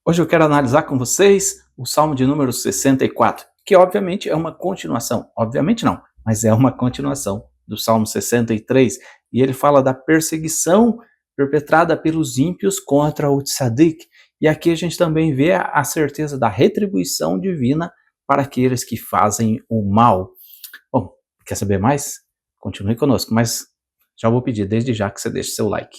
Hoje eu quero analisar com vocês o Salmo de número 64, que obviamente é uma continuação, obviamente não, mas é uma continuação do Salmo 63, e ele fala da perseguição perpetrada pelos ímpios contra o tzadik, e aqui a gente também vê a certeza da retribuição divina para aqueles que fazem o mal. Bom, quer saber mais? Continue conosco, mas já vou pedir desde já que você deixe seu like.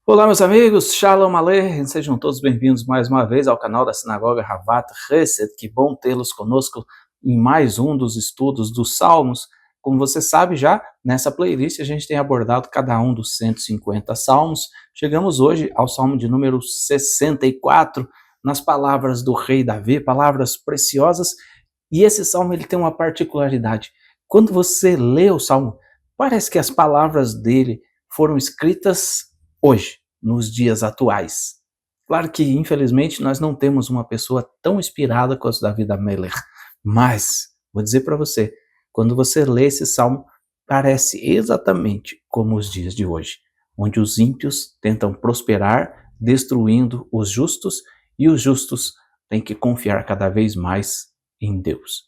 Olá meus amigos, Shalom Aleichem, sejam todos bem-vindos mais uma vez ao canal da Sinagoga Havat Chesed. Que bom tê-los conosco em mais um dos estudos dos Salmos. Como você sabe já, nessa playlist a gente tem abordado cada um dos 150 Salmos. Chegamos hoje ao Salmo de número 64, nas palavras do rei Davi, palavras preciosas, e esse Salmo ele tem uma particularidade. Quando você lê o Salmo, parece que as palavras dele foram escritas hoje, nos dias atuais. Claro que, infelizmente, nós não temos uma pessoa tão inspirada quanto Davi Amelech, mas, vou dizer para você, quando você lê esse salmo, parece exatamente como os dias de hoje, onde os ímpios tentam prosperar, destruindo os justos, e os justos têm que confiar cada vez mais em Deus.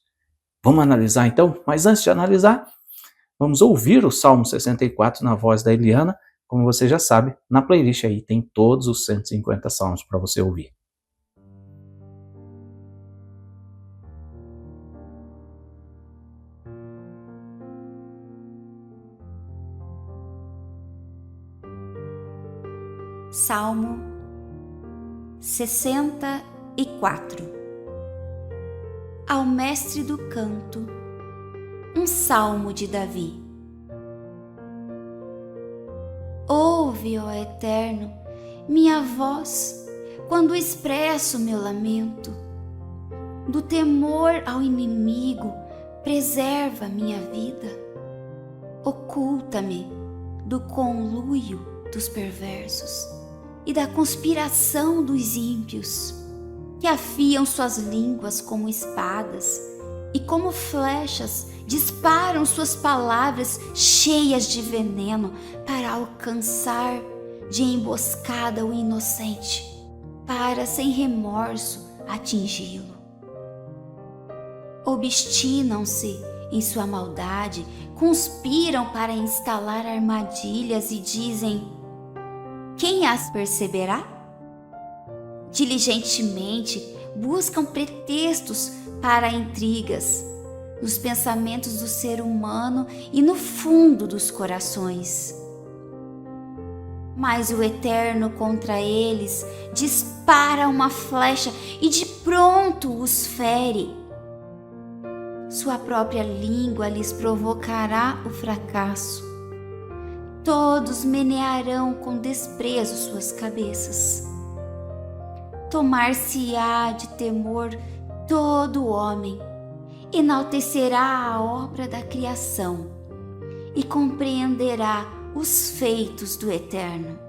Vamos analisar então? Mas antes de analisar, vamos ouvir o Salmo 64 na voz da Eliana. Como você já sabe, na playlist aí tem todos os 150 salmos para você ouvir. Salmo 64. Ao mestre do canto, um salmo de Davi. Ouve, ó Eterno, minha voz, quando expresso meu lamento. Do temor ao inimigo, preserva minha vida. Oculta-me do conluio dos perversos e da conspiração dos ímpios, que afiam suas línguas como espadas e como flechas disparam suas palavras cheias de veneno para alcançar de emboscada o inocente, para sem remorso atingi-lo. Obstinam-se em sua maldade, conspiram para instalar armadilhas e dizem: quem as perceberá? Diligentemente buscam pretextos para intrigas, nos pensamentos do ser humano e no fundo dos corações. Mas o Eterno contra eles dispara uma flecha e de pronto os fere. Sua própria língua lhes provocará o fracasso. Todos menearão com desprezo suas cabeças. Tomar-se-á de temor todo homem, enaltecerá a obra da criação e compreenderá os feitos do Eterno.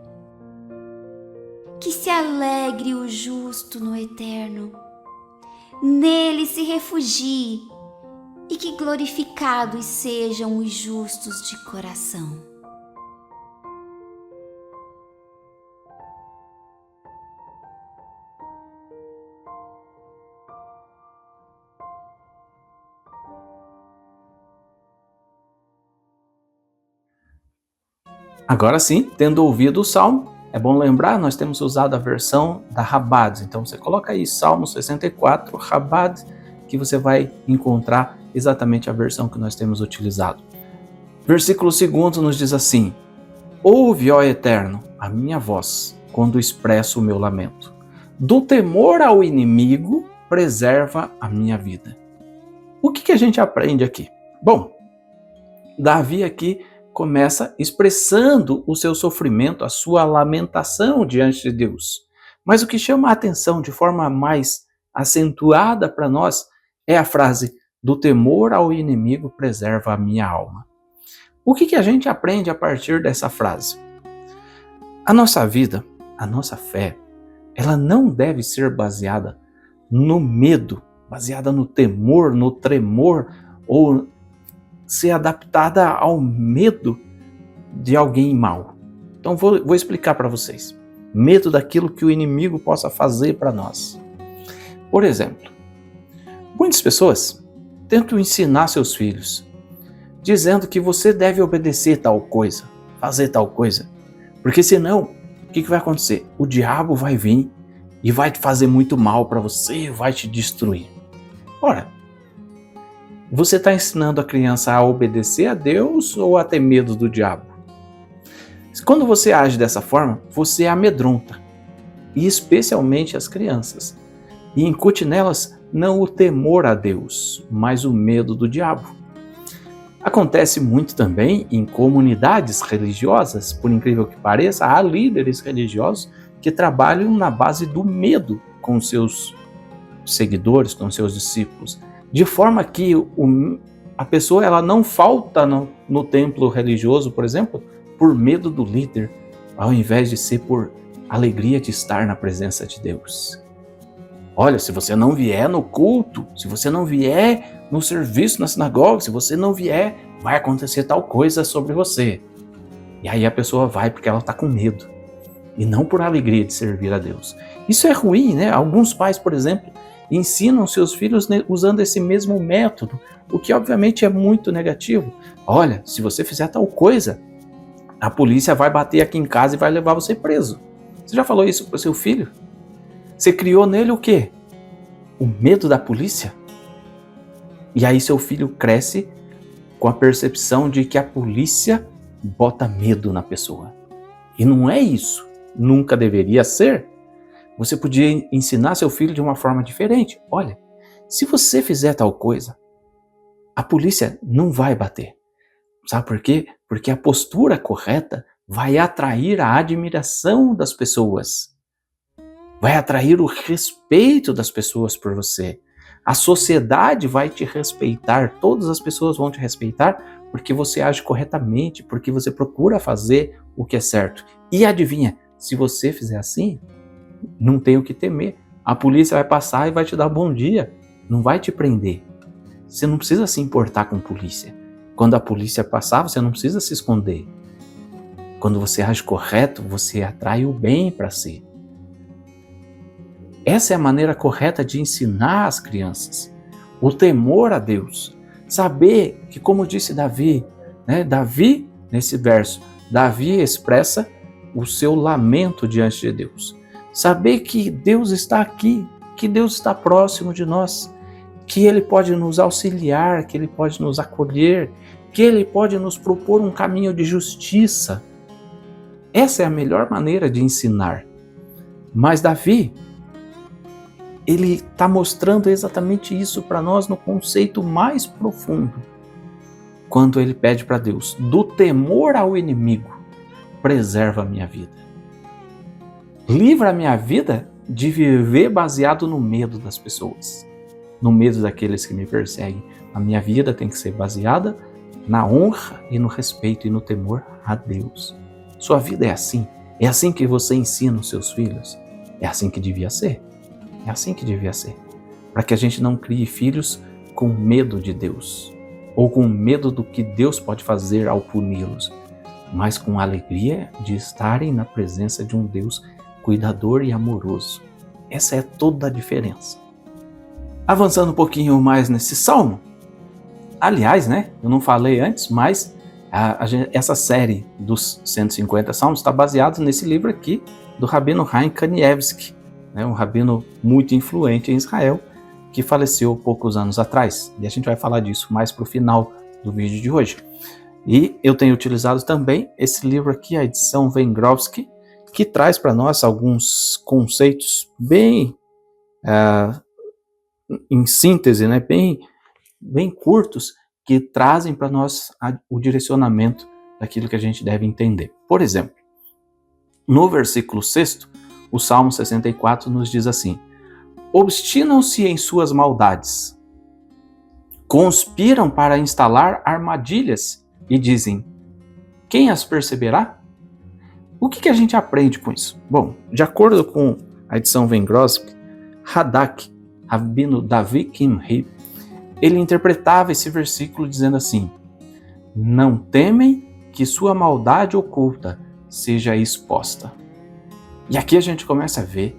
Que se alegre o justo no Eterno, nele se refugie, e que glorificados sejam os justos de coração. Agora sim, tendo ouvido o Salmo, é bom lembrar, nós temos usado a versão da Chabad. Então você coloca aí Salmo 64, Chabad, que você vai encontrar exatamente a versão que nós temos utilizado. Versículo 2 nos diz assim: ouve, ó Eterno, a minha voz, quando expresso o meu lamento. Do temor ao inimigo, preserva a minha vida. O que a gente aprende aqui? Bom, Davi aqui começa expressando o seu sofrimento, a sua lamentação diante de Deus. Mas o que chama a atenção de forma mais acentuada para nós é a frase: do temor ao inimigo preserva a minha alma. O que a gente aprende a partir dessa frase? A nossa vida, a nossa fé, ela não deve ser baseada no medo, baseada no temor, no tremor, ou ser adaptada ao medo de alguém mau. Então vou explicar para vocês. Medo daquilo que o inimigo possa fazer para nós. Por exemplo, muitas pessoas tentam ensinar seus filhos, dizendo que você deve obedecer tal coisa, fazer tal coisa, porque senão, o que vai acontecer? O diabo vai vir e vai te fazer muito mal para você, vai te destruir. Ora, você está ensinando a criança a obedecer a Deus ou a ter medo do diabo? Quando você age dessa forma, você amedronta, e especialmente as crianças, e incute nelas não o temor a Deus, mas o medo do diabo. Acontece muito também em comunidades religiosas, por incrível que pareça, há líderes religiosos que trabalham na base do medo com seus seguidores, com seus discípulos, de forma que a pessoa ela não falta no templo religioso, por exemplo, por medo do líder, ao invés de ser por alegria de estar na presença de Deus. Olha, se você não vier no culto, se você não vier no serviço na sinagoga, se você não vier, vai acontecer tal coisa sobre você. E aí a pessoa vai porque ela está com medo, e não por alegria de servir a Deus. Isso é ruim, né? Alguns pais, por exemplo, ensinam seus filhos usando esse mesmo método, o que obviamente é muito negativo. Olha, se você fizer tal coisa, a polícia vai bater aqui em casa e vai levar você preso. Você já falou isso para o seu filho? Você criou nele o quê? O medo da polícia? E aí seu filho cresce com a percepção de que a polícia bota medo na pessoa. E não é isso. Nunca deveria ser. Você podia ensinar seu filho de uma forma diferente. Olha, se você fizer tal coisa, a polícia não vai bater. Sabe por quê? Porque a postura correta vai atrair a admiração das pessoas. Vai atrair o respeito das pessoas por você. A sociedade vai te respeitar, todas as pessoas vão te respeitar porque você age corretamente, porque você procura fazer o que é certo. E adivinha, se você fizer assim, não tem o que temer. A polícia vai passar e vai te dar bom dia, não vai te prender. Você não precisa se importar com a polícia. Quando a polícia passar, você não precisa se esconder. Quando você age correto, você atrai o bem para si. Essa é a maneira correta de ensinar as crianças. O temor a Deus. Saber que, como disse Davi, Davi, nesse verso, Davi expressa o seu lamento diante de Deus. Saber que Deus está aqui, que Deus está próximo de nós, que Ele pode nos auxiliar, que Ele pode nos acolher, que Ele pode nos propor um caminho de justiça. Essa é a melhor maneira de ensinar. Mas Davi, ele está mostrando exatamente isso para nós no conceito mais profundo. Quando ele pede para Deus, do temor ao inimigo, preserva a minha vida. Livra a minha vida de viver baseado no medo das pessoas, no medo daqueles que me perseguem. A minha vida tem que ser baseada na honra e no respeito e no temor a Deus. Sua vida é assim? É assim que você ensina os seus filhos? É assim que devia ser? É assim que devia ser. Para que a gente não crie filhos com medo de Deus, ou com medo do que Deus pode fazer ao puni-los, mas com a alegria de estarem na presença de um Deus cuidador e amoroso. Essa é toda a diferença. Avançando um pouquinho mais nesse salmo, aliás, eu não falei antes, mas essa série dos 150 salmos está baseada nesse livro aqui do Rabino Chaim Kanievsky, um rabino muito influente em Israel, que faleceu poucos anos atrás. E a gente vai falar disso mais para o final do vídeo de hoje. E eu tenho utilizado também esse livro aqui, a edição Vengrovsky, que traz para nós alguns conceitos bem, em síntese, bem curtos, que trazem para nós o direcionamento daquilo que a gente deve entender. Por exemplo, no versículo 6º, o Salmo 64 nos diz assim: obstinam-se em suas maldades, conspiram para instalar armadilhas e dizem: quem as perceberá? O que a gente aprende com isso? Bom, de acordo com a edição Vengrosky, Radak, Rabino Davi Kimhi, ele interpretava esse versículo dizendo assim: não temem que sua maldade oculta seja exposta. E aqui a gente começa a ver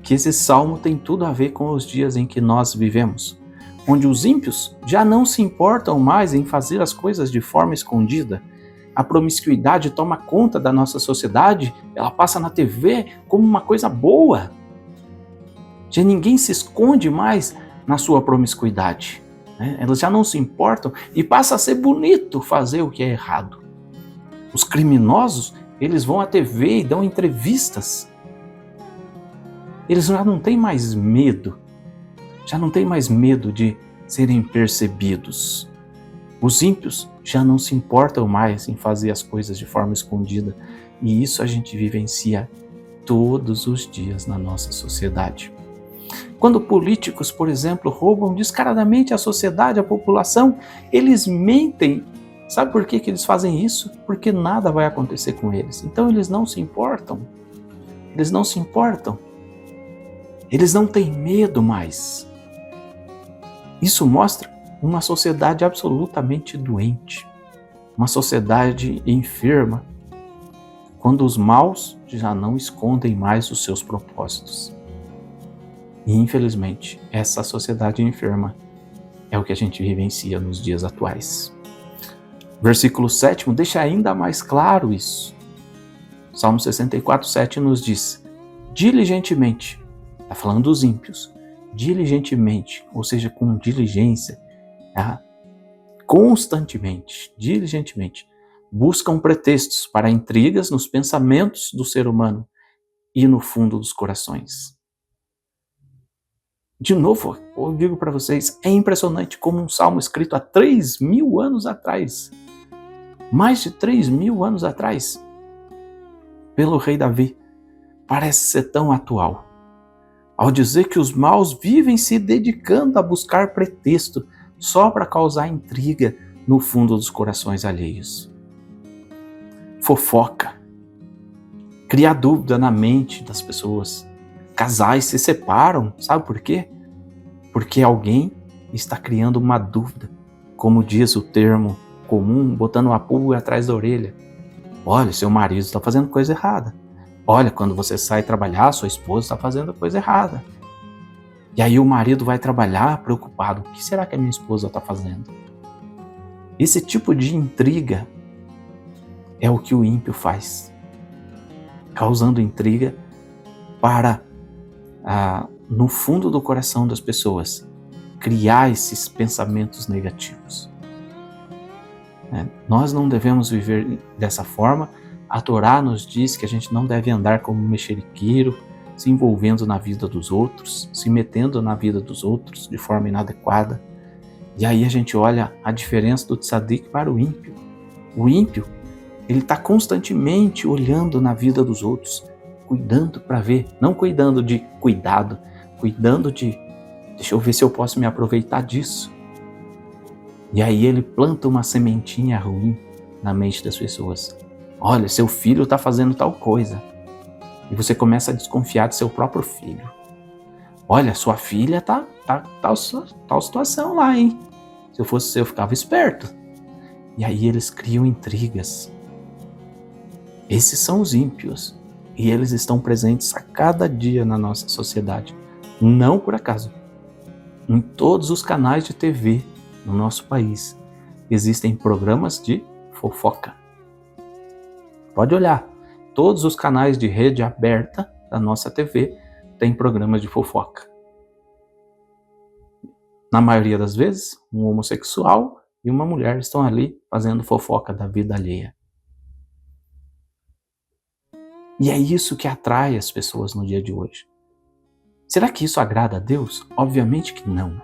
que esse salmo tem tudo a ver com os dias em que nós vivemos, onde os ímpios já não se importam mais em fazer as coisas de forma escondida. A promiscuidade toma conta da nossa sociedade, ela passa na TV como uma coisa boa. Já ninguém se esconde mais na sua promiscuidade, né? Elas já não se importam e passa a ser bonito fazer o que é errado. Os criminosos, eles vão à TV e dão entrevistas. Eles já não têm mais medo, de serem percebidos. Os ímpios já não se importam mais em fazer as coisas de forma escondida, e isso a gente vivencia todos os dias na nossa sociedade. Quando políticos, por exemplo, roubam descaradamente a sociedade, a população, eles mentem. Sabe por que eles fazem isso? Porque nada vai acontecer com eles. Então eles não se importam. Eles não se importam. Eles não têm medo mais. Isso mostra uma sociedade absolutamente doente. Uma sociedade enferma. Quando os maus já não escondem mais os seus propósitos. E infelizmente, essa sociedade enferma é o que a gente vivencia nos dias atuais. Versículo 7 deixa ainda mais claro isso. Salmo 64, 7 nos diz: diligentemente, está falando dos ímpios, diligentemente, ou seja, com diligência, constantemente, diligentemente, buscam pretextos para intrigas nos pensamentos do ser humano e no fundo dos corações. De novo, eu digo para vocês, é impressionante como um salmo escrito há 3.000 anos atrás, mais de 3.000 anos atrás, pelo rei Davi, parece ser tão atual, ao dizer que os maus vivem se dedicando a buscar pretexto só para causar intriga no fundo dos corações alheios. Fofoca, cria dúvida na mente das pessoas. Casais se separam, sabe por quê? Porque alguém está criando uma dúvida, como diz o termo comum, botando uma pulga atrás da orelha. Olha, seu marido está fazendo coisa errada. Olha, quando você sai trabalhar, sua esposa está fazendo coisa errada. E aí o marido vai trabalhar preocupado. O que será que a minha esposa está fazendo? Esse tipo de intriga é o que o ímpio faz. Causando intriga para, no fundo do coração das pessoas, criar esses pensamentos negativos. Nós não devemos viver dessa forma. A Torá nos diz que a gente não deve andar como um mexeriqueiro, se envolvendo na vida dos outros, se metendo na vida dos outros de forma inadequada. E aí a gente olha a diferença do tzadik para o ímpio. O ímpio, ele está constantemente olhando na vida dos outros, cuidando para ver, não cuidando de cuidado, cuidando de, deixa eu ver se eu posso me aproveitar disso. E aí ele planta uma sementinha ruim na mente das pessoas. Olha, seu filho está fazendo tal coisa. E você começa a desconfiar de seu próprio filho. Olha, sua filha tá tal situação lá, hein? Se eu fosse você, eu ficava esperto. E aí eles criam intrigas. Esses são os ímpios. E eles estão presentes a cada dia na nossa sociedade. Não por acaso. Em todos os canais de TV no nosso país existem programas de fofoca. Pode olhar. Todos os canais de rede aberta da nossa TV têm programas de fofoca. Na maioria das vezes, um homossexual e uma mulher estão ali fazendo fofoca da vida alheia. E é isso que atrai as pessoas no dia de hoje. Será que isso agrada a Deus? Obviamente que não.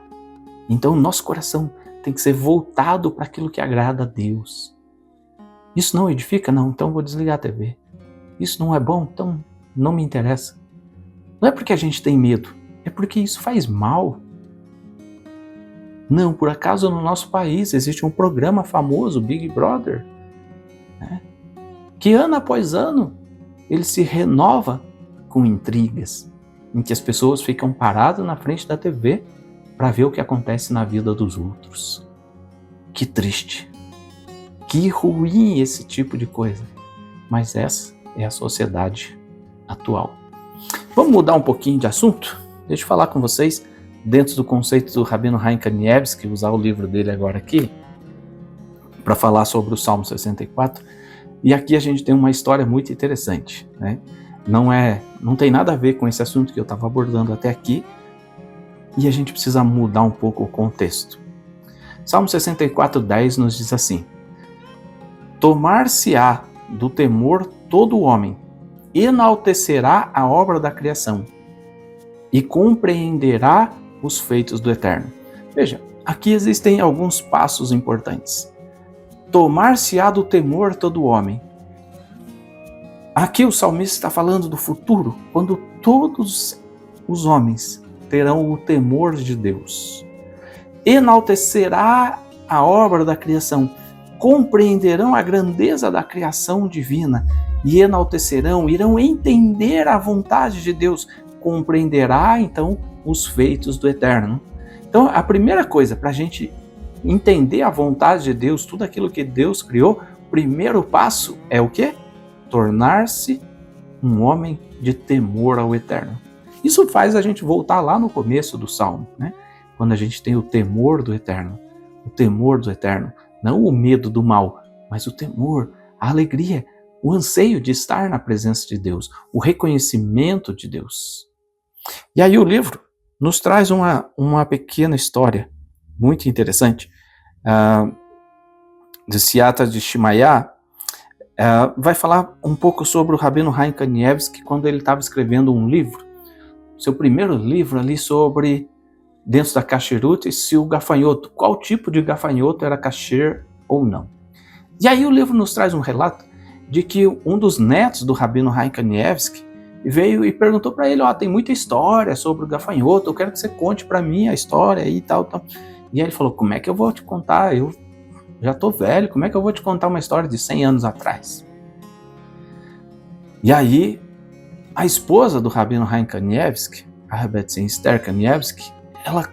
Então, nosso coração tem que ser voltado para aquilo que agrada a Deus. Isso não edifica? Não, então vou desligar a TV. Isso não é bom? Então não me interessa. Não é porque a gente tem medo, é porque isso faz mal. Não, por acaso no nosso país existe um programa famoso, Big Brother, né? Que ano após ano ele se renova com intrigas, em que as pessoas ficam paradas na frente da TV para ver o que acontece na vida dos outros. Que triste, que ruim esse tipo de coisa, mas essa é a sociedade atual. Vamos mudar um pouquinho de assunto? Deixa eu falar com vocês dentro do conceito do Rabino Chaim Kanievsky, usar o livro dele agora aqui, para falar sobre o Salmo 64. E aqui a gente tem uma história muito interessante, né? Não tem nada a ver com esse assunto que eu estava abordando até aqui, e a gente precisa mudar um pouco o contexto. Salmo 64:10 nos diz assim: tomar-se-á do temor todo homem, enaltecerá a obra da criação e compreenderá os feitos do Eterno. Veja, aqui existem alguns passos importantes. Tomar-se-á do temor todo homem. Aqui o salmista está falando do futuro, quando todos os homens terão o temor de Deus. Enaltecerá a obra da criação, compreenderão a grandeza da criação divina e enaltecerão, irão entender a vontade de Deus, compreenderá então os feitos do Eterno. Então a primeira coisa para a gente entender a vontade de Deus, tudo aquilo que Deus criou, o primeiro passo é o quê? Tornar-se um homem de temor ao Eterno. Isso faz a gente voltar lá no começo do Salmo, né? Quando a gente tem o temor do Eterno, não o medo do mal, mas o temor, a alegria, o anseio de estar na presença de Deus, o reconhecimento de Deus. E aí o livro nos traz uma pequena história muito interessante, de Siyata de Shimaiah. Vai falar um pouco sobre o Rabino Chaim Kanievsky quando ele estava escrevendo um livro, seu primeiro livro ali sobre, dentro da kasherut, se o gafanhoto, qual tipo de gafanhoto era kasher ou não. E aí o livro nos traz um relato de que um dos netos do Rabino Chaim Kanievsky veio e perguntou para ele: tem muita história sobre o gafanhoto, eu quero que você conte para mim a história e tal. E aí ele falou: como é que eu vou te contar? Eu já estou velho, como é que eu vou te contar uma história de 100 anos atrás? E aí a esposa do Rabino Chaim Kanievsky, a Rebbetzin Esther Kanievsky, ela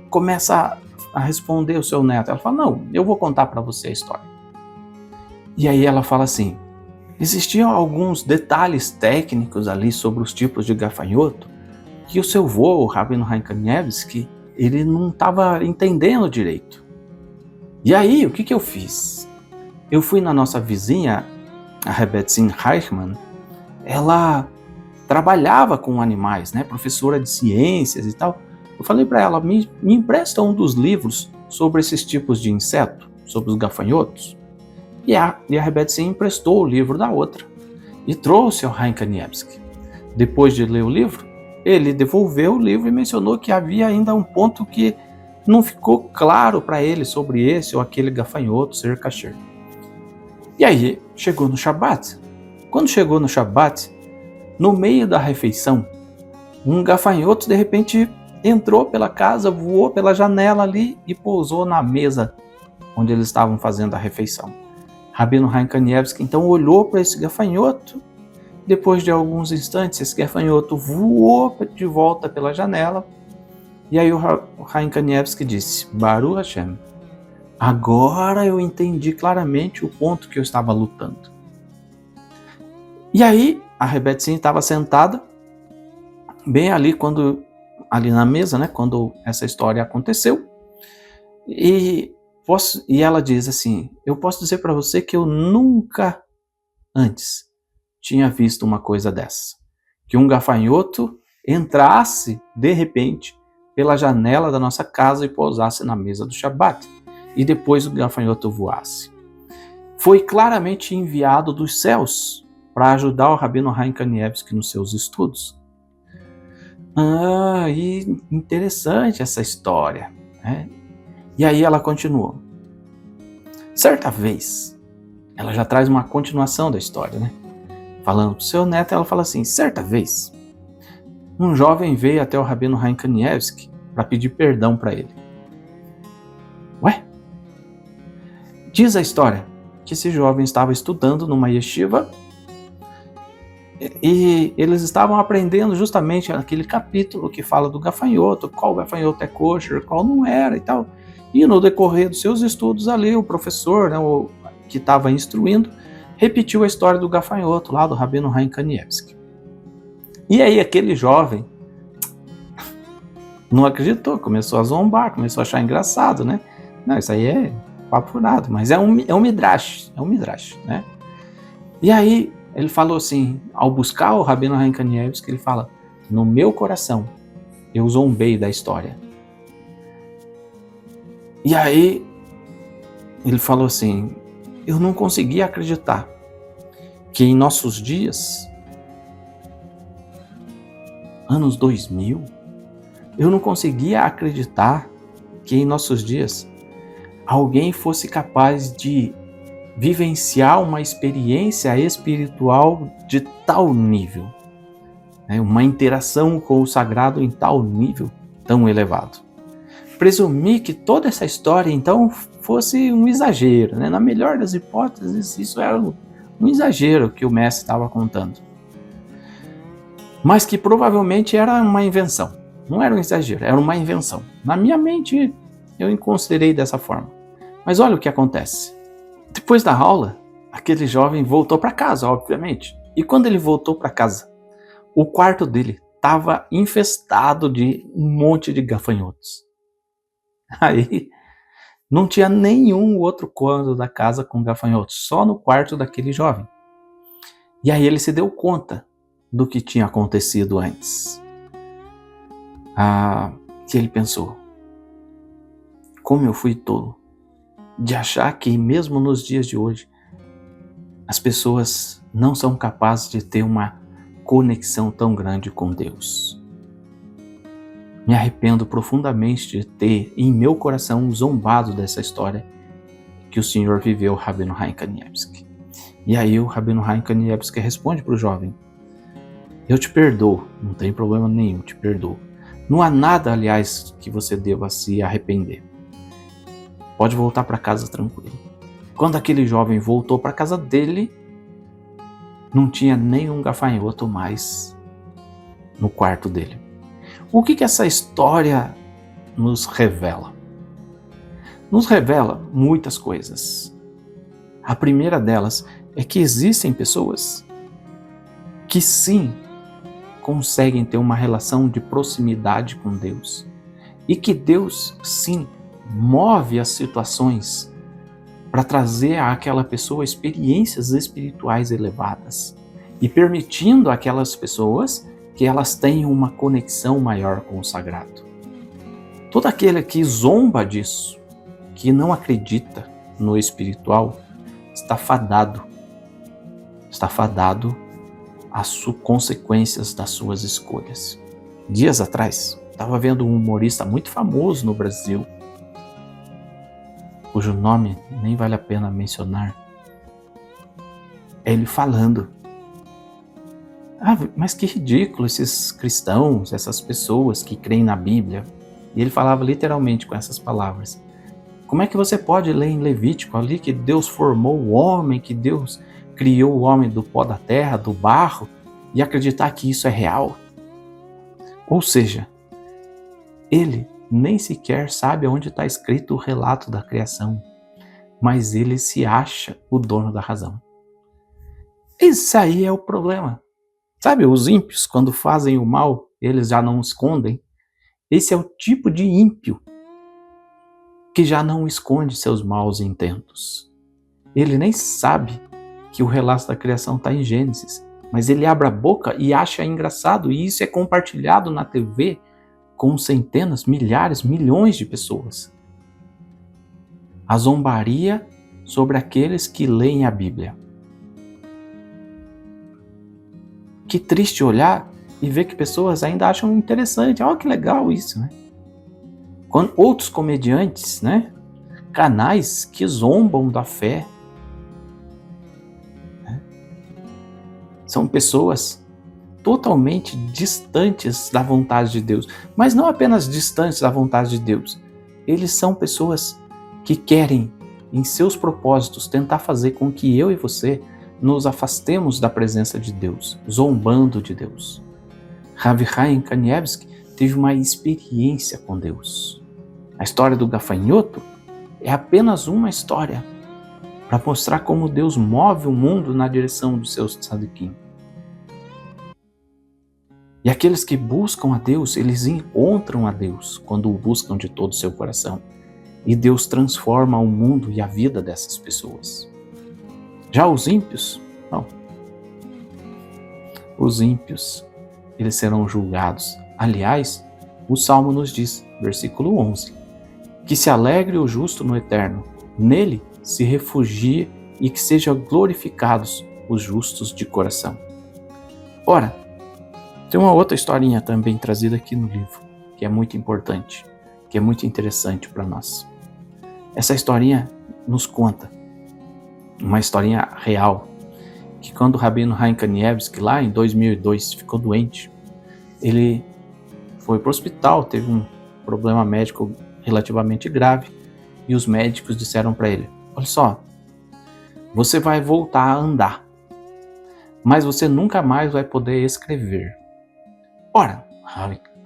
começa a responder o seu neto. Ela fala: não, eu vou contar para você a história. E aí ela fala assim: existiam alguns detalhes técnicos ali sobre os tipos de gafanhoto que o seu avô, o Rabino Chaim Kanievsky, ele não estava entendendo direito. E aí, o que eu fiz? Eu fui na nossa vizinha, a Rebbetzin Reichmann. Ela trabalhava com animais, né? Professora de ciências e tal. Eu falei para ela: me empresta um dos livros sobre esses tipos de inseto, sobre os gafanhotos. E a Rebbetzin emprestou o livro da outra e trouxe ao Chaim Kanievsky. Depois de ler o livro, ele devolveu o livro e mencionou que havia ainda um ponto que não ficou claro para ele sobre esse ou aquele gafanhoto ser kasher. E aí chegou no Shabat. Quando chegou no Shabat, no meio da refeição, um gafanhoto de repente entrou pela casa, voou pela janela ali e pousou na mesa onde eles estavam fazendo a refeição. Rabino Chaim Kanievsky então olhou para esse gafanhoto. Depois de alguns instantes, esse gafanhoto voou de volta pela janela. E aí o Chaim Kanievsky disse: Baruch Hashem, agora eu entendi claramente o ponto que eu estava lutando. E aí a Rebbetzin estava sentada, bem ali na mesa, né, quando essa história aconteceu. E ela diz assim: eu posso dizer para você que eu nunca antes tinha visto uma coisa dessa. Que um gafanhoto entrasse, de repente, pela janela da nossa casa e pousasse na mesa do Shabat. E depois o gafanhoto voasse. Foi claramente enviado dos céus para ajudar o Rabino Chaim Kanievsky nos seus estudos. E interessante essa história, né? E aí ela continuou. Certa vez, ela já traz uma continuação da história, né? Falando pro seu neto, ela fala assim: certa vez, um jovem veio até o Rabino Chaim Kanievsky para pedir perdão para ele. Ué? Diz a história que esse jovem estava estudando numa yeshiva E eles estavam aprendendo justamente aquele capítulo que fala do gafanhoto, qual gafanhoto é kosher, qual não era e tal. E no decorrer dos seus estudos ali, o professor, né, que estava instruindo, repetiu a história do gafanhoto lá do Rabino Chaim Kanievsky. E aí aquele jovem não acreditou, começou a zombar, começou a achar engraçado, né? Não, isso aí é papo furado, mas é um midrash, né? E aí ele falou assim, ao buscar o Rabino Chaim Kanievsky, ele fala, no meu coração, eu zombei da história. E aí ele falou assim, eu não conseguia acreditar que em nossos dias, anos 2000, eu não conseguia acreditar que em nossos dias alguém fosse capaz de vivenciar uma experiência espiritual de tal nível, né? Uma interação com o sagrado em tal nível tão elevado. Presumi que toda essa história, então, fosse um exagero, né? Na melhor das hipóteses, isso era um exagero que o mestre estava contando. Mas que provavelmente era uma invenção. Não era um exagero, era uma invenção. Na minha mente, eu considerei dessa forma. Mas olha o que acontece. Depois da aula, aquele jovem voltou para casa, obviamente. E quando ele voltou para casa, o quarto dele estava infestado de um monte de gafanhotos. Aí não tinha nenhum outro cômodo da casa com gafanhotos, só no quarto daquele jovem. E aí ele se deu conta do que tinha acontecido antes. Que ele pensou, como eu fui tolo de achar que mesmo nos dias de hoje as pessoas não são capazes de ter uma conexão tão grande com Deus. Me arrependo profundamente de ter em meu coração zombado dessa história que o Senhor viveu, Rabino Chaim Kanievsky. E aí o Rabino Chaim Kanievsky responde para o jovem, eu te perdoo, não tem problema nenhum, te perdoo. Não há nada, aliás, que você deva se arrepender. Pode voltar para casa tranquilo. Quando aquele jovem voltou para casa dele, não tinha nenhum gafanhoto mais no quarto dele. O que essa história nos revela? Nos revela muitas coisas. A primeira delas é que existem pessoas que sim conseguem ter uma relação de proximidade com Deus e que Deus sim move as situações para trazer àquela pessoa experiências espirituais elevadas e permitindo àquelas pessoas que elas tenham uma conexão maior com o sagrado. Todo aquele que zomba disso, que não acredita no espiritual, está fadado às consequências das suas escolhas. Dias atrás, estava vendo um humorista muito famoso no Brasil, cujo nome nem vale a pena mencionar, ele falando, mas que ridículo esses cristãos, essas pessoas que creem na Bíblia. E ele falava literalmente com essas palavras. Como é que você pode ler em Levítico ali que Deus formou o homem, que Deus criou o homem do pó da terra, do barro, e acreditar que isso é real? Ou seja, ele nem sequer sabe onde está escrito o relato da criação, mas ele se acha o dono da razão. Esse aí é o problema. Sabe, os ímpios, quando fazem o mal, eles já não escondem. Esse é o tipo de ímpio que já não esconde seus maus intentos. Ele nem sabe que o relato da criação está em Gênesis, mas ele abre a boca e acha engraçado, e isso é compartilhado na TV com centenas, milhares, milhões de pessoas. A zombaria sobre aqueles que leem a Bíblia. Que triste olhar e ver que pessoas ainda acham interessante. Olha que legal isso, né? Quando outros comediantes, né? Canais que zombam da fé. Né? São pessoas totalmente distantes da vontade de Deus. Mas não apenas distantes da vontade de Deus. Eles são pessoas que querem, em seus propósitos, tentar fazer com que eu e você nos afastemos da presença de Deus, zombando de Deus. Rav Chaim Kanievsky teve uma experiência com Deus. A história do gafanhoto é apenas uma história para mostrar como Deus move o mundo na direção dos seus tzadikim. E aqueles que buscam a Deus, eles encontram a Deus quando o buscam de todo o seu coração. E Deus transforma o mundo e a vida dessas pessoas. Já os ímpios, não. Os ímpios, eles serão julgados. Aliás, o Salmo nos diz, versículo 11, que se alegre o justo no eterno, nele se refugie e que sejam glorificados os justos de coração. Ora, tem uma outra historinha também trazida aqui no livro, que é muito importante, que é muito interessante para nós. Essa historinha nos conta uma historinha real, que quando o Rabino Chaim Kanievsky, lá em 2002, ficou doente, ele foi para o hospital, teve um problema médico relativamente grave, e os médicos disseram para ele, olha só, você vai voltar a andar, mas você nunca mais vai poder escrever. Ora,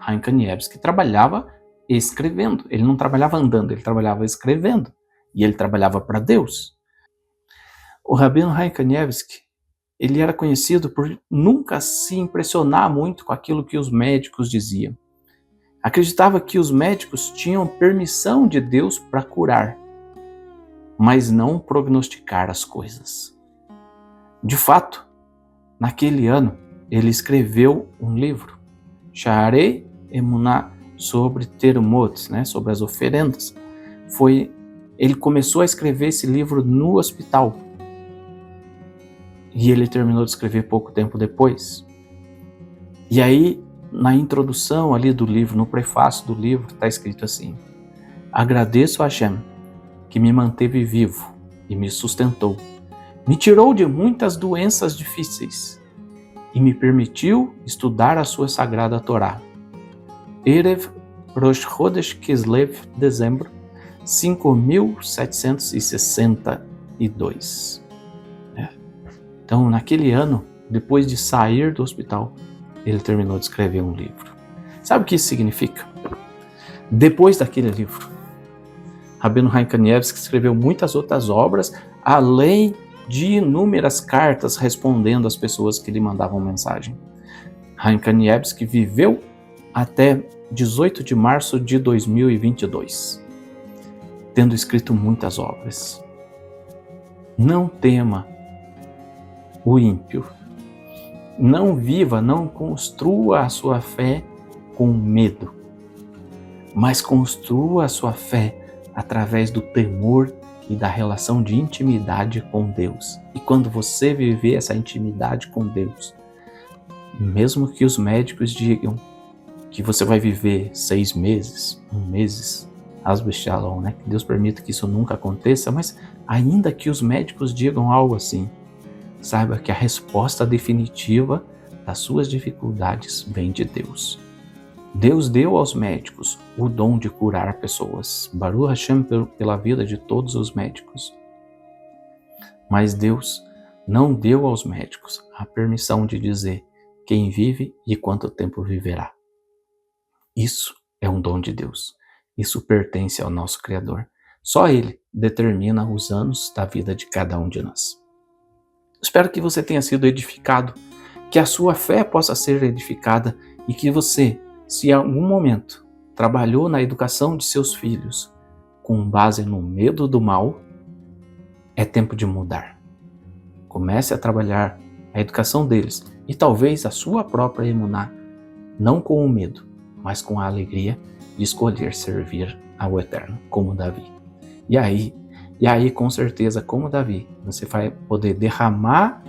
Chaim Kanievsky trabalhava escrevendo, ele não trabalhava andando, ele trabalhava escrevendo, e ele trabalhava para Deus. O Rabino Chaim Kanievsky, ele era conhecido por nunca se impressionar muito com aquilo que os médicos diziam. Acreditava que os médicos tinham permissão de Deus para curar, mas não prognosticar as coisas. De fato, naquele ano, ele escreveu um livro, Sha'arei Emunah, sobre Terumot, sobre as oferendas. Ele começou a escrever esse livro no hospital. E ele terminou de escrever pouco tempo depois. E aí, na introdução ali do livro, no prefácio do livro, está escrito assim: agradeço a Hashem, que me manteve vivo e me sustentou, me tirou de muitas doenças difíceis e me permitiu estudar a sua sagrada Torá. Erev Rosh Chodesh Kislev, dezembro, 5762. Então, naquele ano, depois de sair do hospital, ele terminou de escrever um livro. Sabe o que isso significa? Depois daquele livro, Rabino Chaim Kanievsky escreveu muitas outras obras, além de inúmeras cartas respondendo às pessoas que lhe mandavam mensagem. Chaim Kanievsky viveu até 18 de março de 2022, tendo escrito muitas obras. Não tema o ímpio. Não viva, não construa a sua fé com medo, mas construa a sua fé através do temor e da relação de intimidade com Deus. E quando você viver essa intimidade com Deus, mesmo que os médicos digam que você vai viver 6 meses, 1 mês, Hasbe Shalom, que Deus permita que isso nunca aconteça, mas ainda que os médicos digam algo assim, saiba que a resposta definitiva das suas dificuldades vem de Deus. Deus deu aos médicos o dom de curar pessoas. Baruch Hashem pela vida de todos os médicos. Mas Deus não deu aos médicos a permissão de dizer quem vive e quanto tempo viverá. Isso é um dom de Deus. Isso pertence ao nosso Criador. Só Ele determina os anos da vida de cada um de nós. Espero que você tenha sido edificado, que a sua fé possa ser edificada e que você, se em algum momento trabalhou na educação de seus filhos com base no medo do mal, é tempo de mudar. Comece a trabalhar a educação deles e talvez a sua própria emuná, não com o medo, mas com a alegria de escolher servir ao Eterno, como Davi. E aí, com certeza, como Davi, você vai poder derramar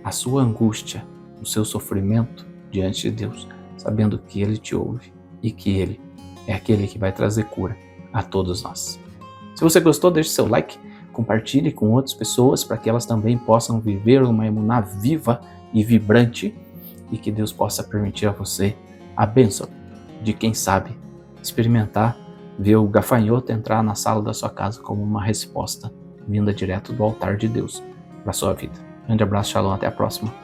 a sua angústia, o seu sofrimento diante de Deus, sabendo que Ele te ouve e que Ele é aquele que vai trazer cura a todos nós. Se você gostou, deixe seu like, compartilhe com outras pessoas para que elas também possam viver uma emuná viva e vibrante e que Deus possa permitir a você a bênção de, quem sabe, experimentar ver o gafanhoto entrar na sala da sua casa como uma resposta vinda direto do altar de Deus para a sua vida. Grande abraço, Shalom, até a próxima.